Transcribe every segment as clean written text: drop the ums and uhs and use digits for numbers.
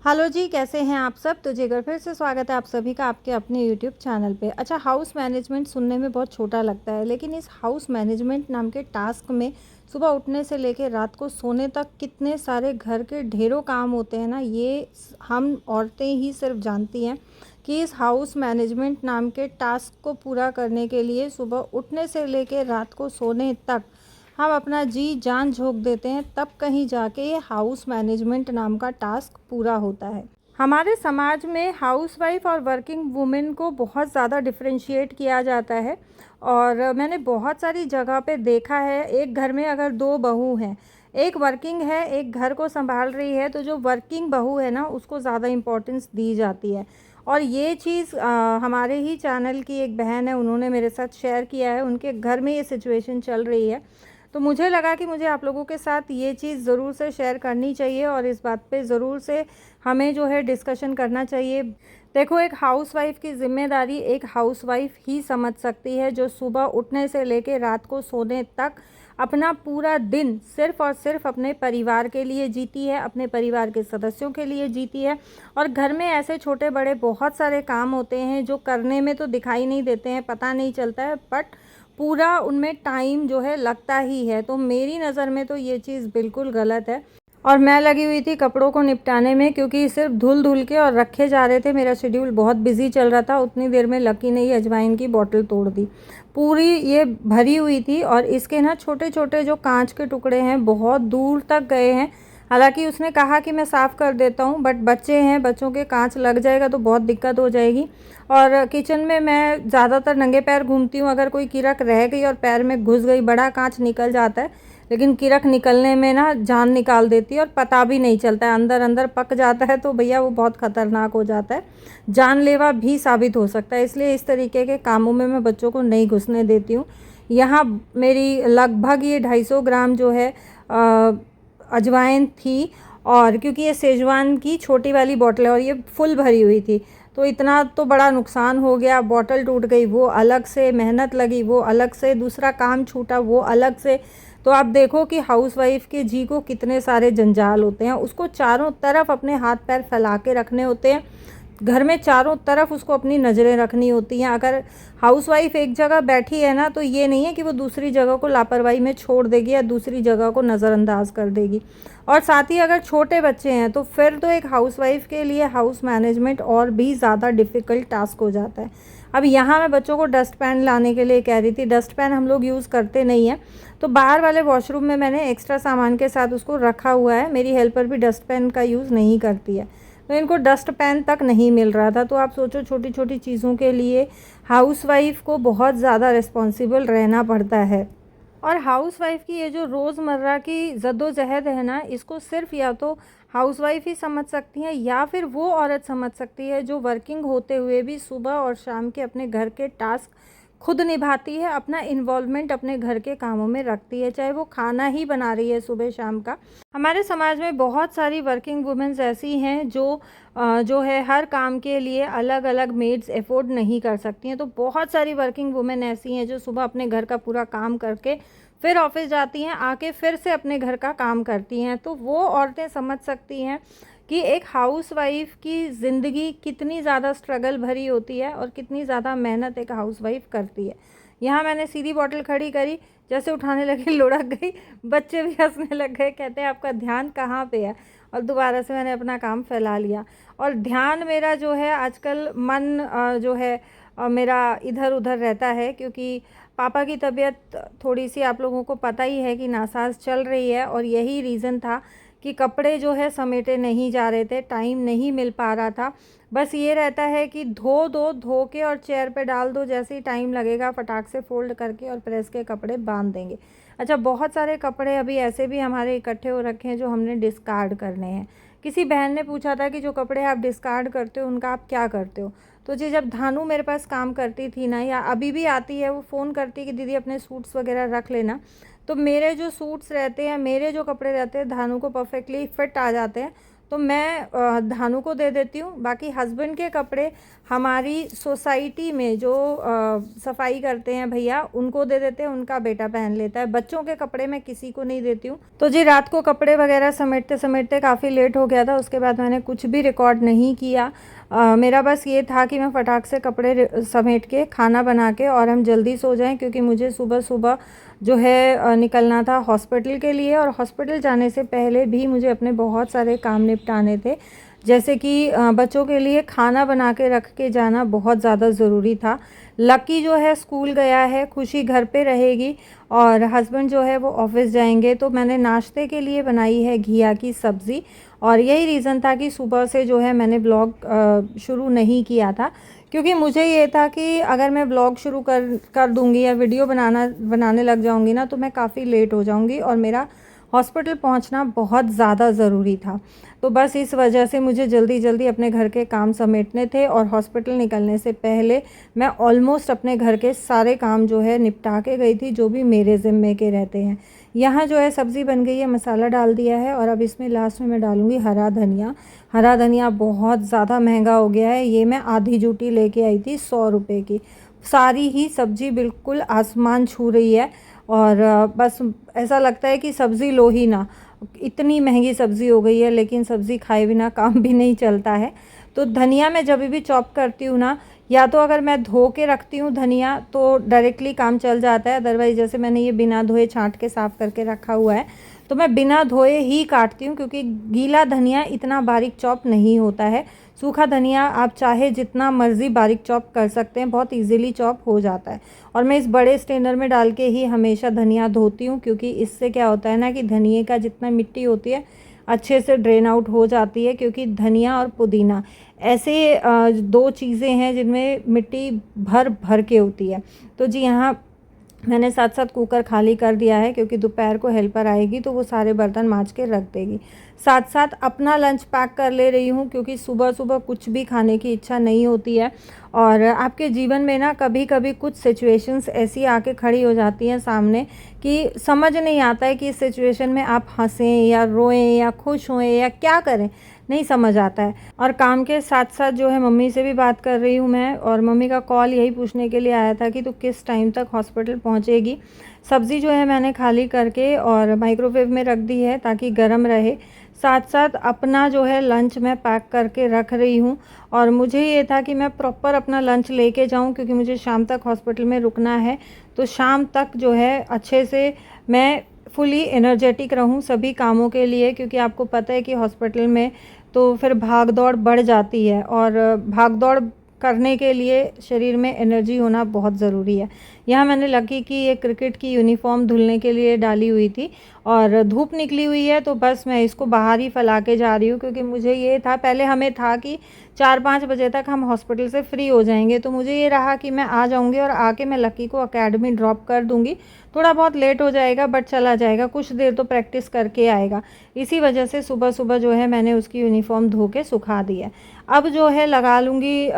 Hello जी, कैसे हैं आप सब। तो जी एक बार फिर से स्वागत है आप सभी का आपके अपने यूट्यूब चैनल पे। अच्छा, हाउस मैनेजमेंट सुनने में बहुत छोटा लगता है, लेकिन इस हाउस मैनेजमेंट नाम के टास्क में सुबह उठने से लेकर रात को सोने तक कितने सारे घर के ढेरों काम होते हैं ना, ये हम औरतें ही सिर्फ जानती हैं कि इस हाउस मैनेजमेंट नाम के टास्क को पूरा करने के लिए सुबह उठने से लेकर रात को सोने तक हम अपना जी जान झोंक देते हैं, तब कहीं जाके ये हाउस मैनेजमेंट नाम का टास्क पूरा होता है। हमारे समाज में हाउसवाइफ और वर्किंग वुमेन को बहुत ज़्यादा डिफरेंशिएट किया जाता है और मैंने बहुत सारी जगह पे देखा है। एक घर में अगर दो बहू हैं, एक वर्किंग है, एक घर को संभाल रही है, तो जो वर्किंग बहू है ना उसको ज़्यादा इम्पोर्टेंस दी जाती है। और ये चीज़ हमारे ही चैनल की एक बहन है, उन्होंने मेरे साथ शेयर किया है, उनके घर में ये सिचुएशन चल रही है। तो मुझे लगा कि मुझे आप लोगों के साथ ये चीज़ ज़रूर से शेयर करनी चाहिए और इस बात पे ज़रूर से हमें जो है डिस्कशन करना चाहिए। देखो, एक हाउसवाइफ़ की ज़िम्मेदारी एक हाउसवाइफ़ ही समझ सकती है, जो सुबह उठने से लेकर रात को सोने तक अपना पूरा दिन सिर्फ़ और सिर्फ अपने परिवार के लिए जीती है, अपने परिवार के सदस्यों के लिए जीती है। और घर में ऐसे छोटे बड़े बहुत सारे काम होते हैं जो करने में तो दिखाई नहीं देते हैं, पता नहीं चलता है, बट पूरा उनमें टाइम जो है लगता ही है। तो मेरी नज़र में तो ये चीज़ बिल्कुल गलत है। और मैं लगी हुई थी कपड़ों को निपटाने में, क्योंकि सिर्फ धुल के और रखे जा रहे थे। मेरा शेड्यूल बहुत बिजी चल रहा था। उतनी देर में लकी ने अजवाइन की बोतल तोड़ दी, पूरी ये भरी हुई थी और इसके ना छोटे छोटे जो कांच के टुकड़े हैं बहुत दूर तक गए हैं। हालांकि उसने कहा कि मैं साफ़ कर देता हूँ, बट बच्चे हैं, बच्चों के कांच लग जाएगा तो बहुत दिक्कत हो जाएगी। और किचन में मैं ज़्यादातर नंगे पैर घूमती हूँ, अगर कोई किरक रह गई और पैर में घुस गई, बड़ा कांच निकल जाता है, लेकिन किरक निकलने में ना जान निकाल देती है और पता भी नहीं चलता है, अंदर अंदर पक जाता है, तो भैया वो बहुत ख़तरनाक हो जाता है, जानलेवा भी साबित हो सकता है। इसलिए इस तरीके के कामों में मैं बच्चों को नहीं घुसने देती हूँ। यहाँ मेरी लगभग ये 250 ग्राम जो है अजवाइन थी, और क्योंकि ये सेजवान की छोटी वाली बोतल है और ये फुल भरी हुई थी, तो इतना तो बड़ा नुकसान हो गया। बोतल टूट गई वो अलग से, मेहनत लगी वो अलग से, दूसरा काम छूटा वो अलग से। तो आप देखो कि हाउसवाइफ के जी को कितने सारे जंजाल होते हैं। उसको चारों तरफ अपने हाथ पैर फैला के रखने होते हैं, घर में चारों तरफ उसको अपनी नज़रें रखनी होती हैं। अगर हाउसवाइफ एक जगह बैठी है ना, तो ये नहीं है कि वो दूसरी जगह को लापरवाही में छोड़ देगी या दूसरी जगह को नज़रअंदाज कर देगी। और साथ ही अगर छोटे बच्चे हैं तो फिर तो एक हाउसवाइफ के लिए हाउस मैनेजमेंट और भी ज़्यादा डिफ़िकल्ट टास्क हो जाता है। अब यहाँ मैं बच्चों को डस्ट पैन लाने के लिए कह रही थी। डस्ट पैन हम लोग यूज़ करते नहीं हैं, तो बाहर वाले वॉशरूम में मैंने एक्स्ट्रा सामान के साथ उसको रखा हुआ है। मेरी हेल्पर भी डस्ट पैन का यूज़ नहीं करती है, तो इनको डस्ट पैन तक नहीं मिल रहा था। तो आप सोचो, छोटी छोटी चीज़ों के लिए हाउसवाइफ को बहुत ज़्यादा रिस्पॉन्सिबल रहना पड़ता है। और हाउसवाइफ की ये जो रोज़मर्रा की जद्दोजहद है ना, इसको सिर्फ या तो हाउसवाइफ ही समझ सकती हैं या फिर वो औरत समझ सकती है जो वर्किंग होते हुए भी सुबह और शाम के अपने घर के टास्क खुद निभाती है, अपना इन्वॉल्वमेंट अपने घर के कामों में रखती है, चाहे वो खाना ही बना रही है सुबह शाम का। हमारे समाज में बहुत सारी वर्किंग वुमेन्स ऐसी हैं जो है हर काम के लिए अलग अलग मेड्स अफोर्ड नहीं कर सकती हैं। तो बहुत सारी वर्किंग वुमेन ऐसी हैं जो सुबह अपने घर का पूरा काम करके फिर ऑफिस जाती हैं, आके फिर से अपने घर का काम करती हैं। तो वो औरतें समझ सकती हैं कि एक हाउसवाइफ की ज़िंदगी कितनी ज़्यादा स्ट्रगल भरी होती है और कितनी ज़्यादा मेहनत एक हाउसवाइफ करती है। यहाँ मैंने सीधी बॉटल खड़ी करी, जैसे उठाने लगी लुढ़क गई, बच्चे भी हंसने लग गए, कहते हैं आपका ध्यान कहाँ पे है, और दोबारा से मैंने अपना काम फैला लिया। और ध्यान मेरा जो है आजकल मन जो है मेरा इधर उधर रहता है, क्योंकि पापा की तबीयत थोड़ी सी आप लोगों को पता ही है कि नासाज चल रही है, और यही रीज़न था कि कपड़े जो है समेटे नहीं जा रहे थे, टाइम नहीं मिल पा रहा था। बस ये रहता है कि धो दो, धो के और चेयर पे डाल दो, जैसे ही टाइम लगेगा फटाक से फ़ोल्ड करके और प्रेस के कपड़े बांध देंगे। अच्छा, बहुत सारे कपड़े अभी ऐसे भी हमारे इकट्ठे हो रखे हैं जो हमने डिस्कार्ड करने हैं। किसी बहन ने पूछा था कि जो कपड़े आप डिस्कार्ड करते हो उनका आप क्या करते हो। तो जी, जब धानु मेरे पास काम करती थी ना, या अभी भी आती है, वो फ़ोन करती कि दीदी अपने सूट्स वगैरह रख लेना, तो मेरे जो सूट्स रहते हैं, मेरे जो कपड़े रहते हैं, धानु को परफेक्टली फिट आ जाते हैं। तो मैं धानु को दे देती हूँ। बाकी हस्बैंड के कपड़े हमारी सोसाइटी में जो सफाई करते हैं भैया उनको दे देते हैं, उनका बेटा पहन लेता है। बच्चों के कपड़े मैं किसी को नहीं देती हूँ। तो जी रात को कपड़े वगैरह समेटते समेटते काफ़ी लेट हो गया था, उसके बाद मैंने कुछ भी रिकॉर्ड नहीं किया। मेरा बस ये था कि मैं फटाक से कपड़े समेट के खाना बना के और हम जल्दी सो जाएं, क्योंकि मुझे सुबह सुबह जो है निकलना था हॉस्पिटल के लिए। और हॉस्पिटल जाने से पहले भी मुझे अपने बहुत सारे काम निपटाने थे, जैसे कि बच्चों के लिए खाना बना के रख के जाना बहुत ज़्यादा ज़रूरी था। लकी जो है स्कूल गया है, खुशी घर पे रहेगी और हस्बैंड जो है वो ऑफिस जाएंगे। तो मैंने नाश्ते के लिए बनाई है घिया की सब्ज़ी, और यही रीज़न था कि सुबह से जो है मैंने ब्लॉग शुरू नहीं किया था, क्योंकि मुझे ये था कि अगर मैं ब्लॉग शुरू कर दूँगी या वीडियो बनाने लग जाऊँगी ना, तो मैं काफ़ी लेट हो जाऊँगी और मेरा हॉस्पिटल पहुंचना बहुत ज़्यादा ज़रूरी था। तो बस इस वजह से मुझे जल्दी जल्दी अपने घर के काम समेटने थे, और हॉस्पिटल निकलने से पहले मैं ऑलमोस्ट अपने घर के सारे काम जो है निपटा के गई थी, जो भी मेरे ज़िम्मे के रहते हैं। यहाँ जो है सब्ज़ी बन गई है, मसाला डाल दिया है, और अब इसमें लास्ट में मैं डालूँगी हरा धनिया। हरा धनिया बहुत ज़्यादा महंगा हो गया है, ये मैं आधी जूटी लेके आई थी 100 रुपये की। सारी ही सब्ज़ी बिल्कुल आसमान छू रही है, और बस ऐसा लगता है कि सब्ज़ी लो ही ना, इतनी महंगी सब्ज़ी हो गई है। लेकिन सब्ज़ी खाए बिना काम भी नहीं चलता है। तो धनिया मैं जब भी चॉप करती हूँ ना, या तो अगर मैं धो के रखती हूँ धनिया तो डायरेक्टली काम चल जाता है, अदरवाइज़ जैसे मैंने ये बिना धोए छांट के साफ़ करके रखा हुआ है, तो मैं बिना धोए ही काटती हूँ, क्योंकि गीला धनिया इतना बारीक चॉप नहीं होता है। सूखा धनिया आप चाहे जितना मर्ज़ी बारीक चॉप कर सकते हैं, बहुत इजीली चॉप हो जाता है। और मैं इस बड़े स्ट्रेनर में डाल के ही हमेशा धनिया धोती हूँ, क्योंकि इससे क्या होता है ना कि धनिए का जितना मिट्टी होती है अच्छे से ड्रेन आउट हो जाती है, क्योंकि धनिया और पुदीना ऐसे दो चीज़ें हैं जिनमें मिट्टी भर भर के होती है। तो जी यहाँ मैंने साथ साथ कुकर खाली कर दिया है, क्योंकि दोपहर को हेल्पर आएगी तो वो सारे बर्तन मांज के रख देगी। साथ साथ अपना लंच पैक कर ले रही हूँ, क्योंकि सुबह सुबह कुछ भी खाने की इच्छा नहीं होती है। और आपके जीवन में ना कभी कभी कुछ सिचुएशंस ऐसी आके खड़ी हो जाती हैं सामने कि समझ नहीं आता है कि इस सिचुएशन में आप हंसें या रोएं या खुश होएं या क्या करें, नहीं समझ आता है। और काम के साथ साथ जो है मम्मी से भी बात कर रही हूँ मैं, और मम्मी का कॉल यही पूछने के लिए आया था कि तू किस टाइम तक हॉस्पिटल पहुँचेगी। सब्ज़ी जो है मैंने खाली करके और माइक्रोवेव में रख दी है ताकि गर्म रहे। साथ साथ अपना जो है लंच मैं पैक करके रख रही हूँ, और मुझे ये था कि मैं प्रॉपर अपना लंच लेके जाऊँ, क्योंकि मुझे शाम तक हॉस्पिटल में रुकना है। तो शाम तक जो है अच्छे से मैं फुली एनर्जेटिक रहूँ सभी कामों के लिए, क्योंकि आपको पता है कि हॉस्पिटल में तो फिर भाग दौड़ बढ़ जाती है, और भाग दौड़ करने के लिए शरीर में एनर्जी होना बहुत ज़रूरी है। यहाँ मैंने लकी की एक क्रिकेट की यूनिफॉर्म धुलने के लिए डाली हुई थी, और धूप निकली हुई है, तो बस मैं इसको बाहर ही फैला के जा रही हूँ, क्योंकि मुझे ये था, पहले हमें था कि 4-5 बजे तक हम हॉस्पिटल से फ्री हो जाएंगे। तो मुझे ये रहा कि मैं आ जाऊँगी और आके मैं लकी को अकेडमी ड्रॉप कर दूँगी। थोड़ा बहुत लेट हो जाएगा बट चला जाएगा, कुछ देर तो प्रैक्टिस करके आएगा। इसी वजह से सुबह सुबह जो है मैंने उसकी यूनिफॉर्म धो के सुखा दी है। अब जो है लगा लूँगी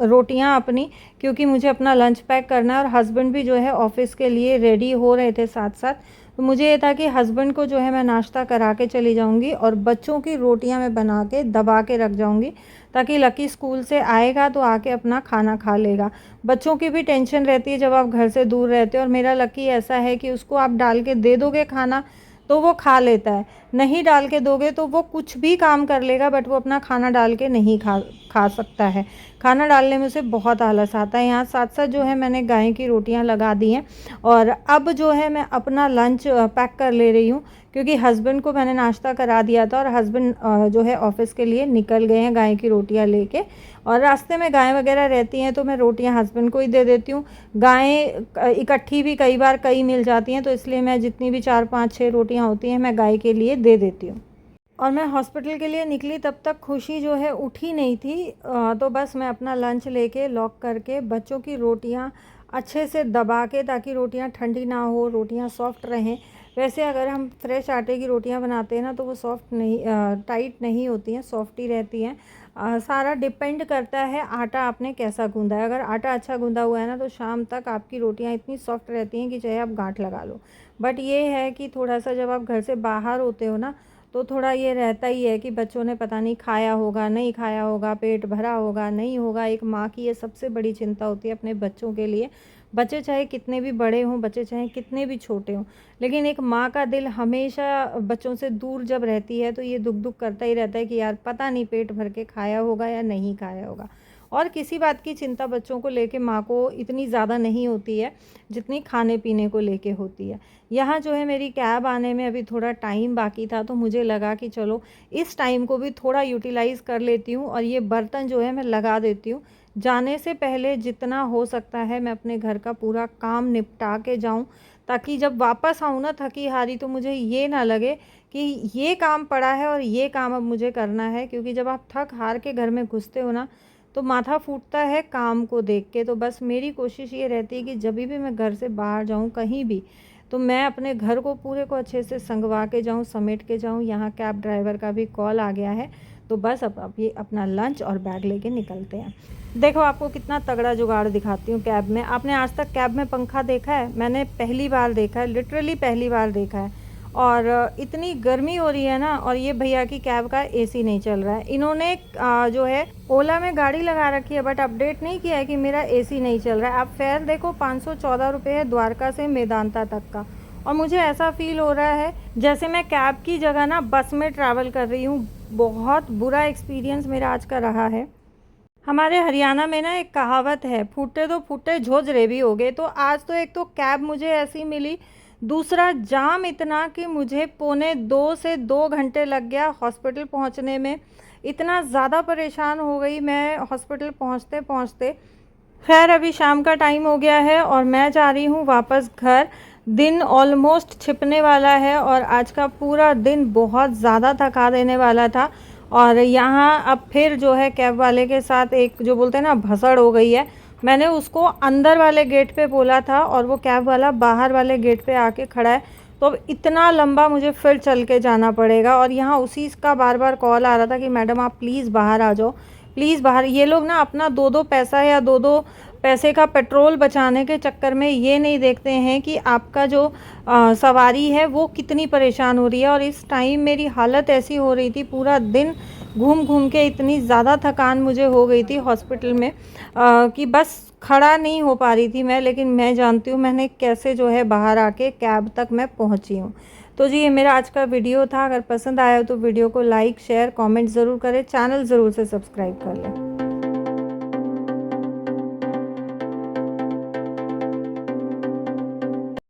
रोटियां अपनी, क्योंकि मुझे अपना लंच पैक करना है, और हस्बैंड भी जो है ऑफिस के लिए रेडी हो रहे थे साथ साथ। तो मुझे ये था कि हस्बैंड को जो है मैं नाश्ता करा के चली जाऊंगी, और बच्चों की रोटियां मैं बना के दबा के रख जाऊंगी, ताकि लकी स्कूल से आएगा तो आके अपना खाना खा लेगा। बच्चों की भी टेंशन रहती है जब आप घर से दूर रहते हो, और मेरा लकी ऐसा है कि उसको आप डाल के दे दोगे खाना तो वो खा लेता है, नहीं डाल के दोगे तो वो कुछ भी काम कर लेगा, बट वो अपना खाना डाल के नहीं खा सकता है। खाना डालने में उसे बहुत आलस आता है। यहाँ साथ साथ जो है मैंने गाय की रोटियां लगा दी हैं, और अब जो है मैं अपना लंच पैक कर ले रही हूँ, क्योंकि हस्बैंड को मैंने नाश्ता करा दिया था, और हस्बैंड जो है ऑफिस के लिए निकल गए हैं गाय की रोटियां लेके। और रास्ते में गाय वगैरह रहती हैं तो मैं रोटियां हस्बैंड को ही दे देती हूँ। गायें इकट्ठी भी कई बार कई मिल जाती हैं, तो इसलिए मैं जितनी भी 4-5-6 रोटियां होती हैं मैं गाय के लिए दे देती हूँ। और मैं हॉस्पिटल के लिए निकली तब तक खुशी जो है उठी नहीं थी। तो बस मैं अपना लंच लेके लॉक करके बच्चों की रोटियां अच्छे से दबा के, ताकि रोटियां ठंडी ना हो, रोटियां सॉफ्ट रहें। वैसे अगर हम फ्रेश आटे की रोटियां बनाते हैं ना तो वो सॉफ्ट नहीं, टाइट नहीं होती हैं, सॉफ्ट ही रहती हैं। सारा डिपेंड करता है आटा आपने कैसा गूंदा है। अगर आटा अच्छा गूंदा हुआ है ना तो शाम तक आपकी रोटियां इतनी सॉफ्ट रहती हैं कि चाहे आप गांठ लगा लो। बट ये है कि थोड़ा सा जब आप घर से बाहर होते हो ना, तो थोड़ा ये रहता ही है कि बच्चों ने पता नहीं खाया होगा, नहीं खाया होगा, पेट भरा होगा, नहीं होगा। एक माँ की ये सबसे बड़ी चिंता होती है अपने बच्चों के लिए। बच्चे चाहे कितने भी बड़े हों, बच्चे चाहे कितने भी छोटे हों, लेकिन एक माँ का दिल हमेशा बच्चों से दूर जब रहती है तो ये दुख करता ही रहता है कि यार पता नहीं पेट भर के खाया होगा या नहीं खाया होगा। और किसी बात की चिंता बच्चों को लेके माँ को इतनी ज़्यादा नहीं होती है जितनी खाने पीने को लेके होती है। यहाँ जो है मेरी कैब आने में अभी थोड़ा टाइम बाकी था, तो मुझे लगा कि चलो इस टाइम को भी थोड़ा यूटिलाइज़ कर लेती हूँ और ये बर्तन जो है मैं लगा देती हूँ। जाने से पहले जितना हो सकता है मैं अपने घर का पूरा काम निपटा के जाऊँ, ताकि जब वापस आऊँ ना थकी हारी, तो मुझे ये ना लगे कि ये काम पड़ा है और ये काम अब मुझे करना है। क्योंकि जब आप थक हार के घर में घुसते हो ना, तो माथा फूटता है काम को देख के। तो बस मेरी कोशिश ये रहती है कि जब भी मैं घर से बाहर जाऊँ कहीं भी, तो मैं अपने घर को पूरे को अच्छे से संगवा के जाऊँ, समेट के जाऊँ। यहाँ कैब ड्राइवर का भी कॉल आ गया है, तो बस अब ये अपना लंच और बैग लेके निकलते हैं। देखो आपको कितना तगड़ा जुगाड़ दिखाती हूँ कैब में। आपने आज तक कैब में पंखा देखा है? मैंने पहली बार देखा है, लिटरली पहली बार देखा है। और इतनी गर्मी हो रही है ना, और ये भैया की कैब का एसी नहीं चल रहा है। इन्होंने जो है ओला में गाड़ी लगा रखी है, बट अपडेट नहीं किया है कि मेरा एसी नहीं चल रहा है। आप फेयर देखो, 514 रुपये है द्वारका से मेदांता तक का। और मुझे ऐसा फील हो रहा है जैसे मैं कैब की जगह ना बस में ट्रैवल कर रही हूँ। बहुत बुरा एक्सपीरियंस मेरा आज का रहा है। हमारे हरियाणा में ना एक कहावत है, फूटे तो फूटे झोझरे भी हो गए। तो आज तो एक तो कैब मुझे ऐसी मिली, दूसरा जाम इतना कि मुझे 1.25 से 2 घंटे लग गया हॉस्पिटल पहुंचने में। इतना ज़्यादा परेशान हो गई मैं हॉस्पिटल पहुंचते पहुंचते। खैर अभी शाम का टाइम हो गया है और मैं जा रही हूँ वापस घर। दिन ऑलमोस्ट छिपने वाला है और आज का पूरा दिन बहुत ज़्यादा थका देने वाला था। और यहाँ अब फिर जो है कैब वाले के साथ एक जो बोलते हैं ना भसड़ हो गई है। मैंने उसको अंदर वाले गेट पे बोला था और वो कैब वाला बाहर वाले गेट पे आके खड़ा है। तो अब इतना लंबा मुझे फिर चल के जाना पड़ेगा। और यहाँ उसी का बार बार कॉल आ रहा था कि मैडम आप प्लीज़ बाहर आ जाओ, प्लीज़ बाहर। ये लोग ना अपना 2-2 पैसा या 2-2 पैसे का पेट्रोल बचाने के चक्कर में ये नहीं देखते हैं कि आपका जो सवारी है वो कितनी परेशान हो रही है। और इस टाइम मेरी हालत ऐसी हो रही थी, पूरा दिन घूम घूम के इतनी ज़्यादा थकान मुझे हो गई थी हॉस्पिटल में कि बस खड़ा नहीं हो पा रही थी मैं। लेकिन मैं जानती हूँ मैंने कैसे जो है बाहर आके कैब तक मैं पहुँची हूँ। तो जी ये मेरा आज का वीडियो था। अगर पसंद आया हो तो वीडियो को लाइक शेयर कमेंट ज़रूर करें, चैनल ज़रूर से सब्सक्राइब कर लें।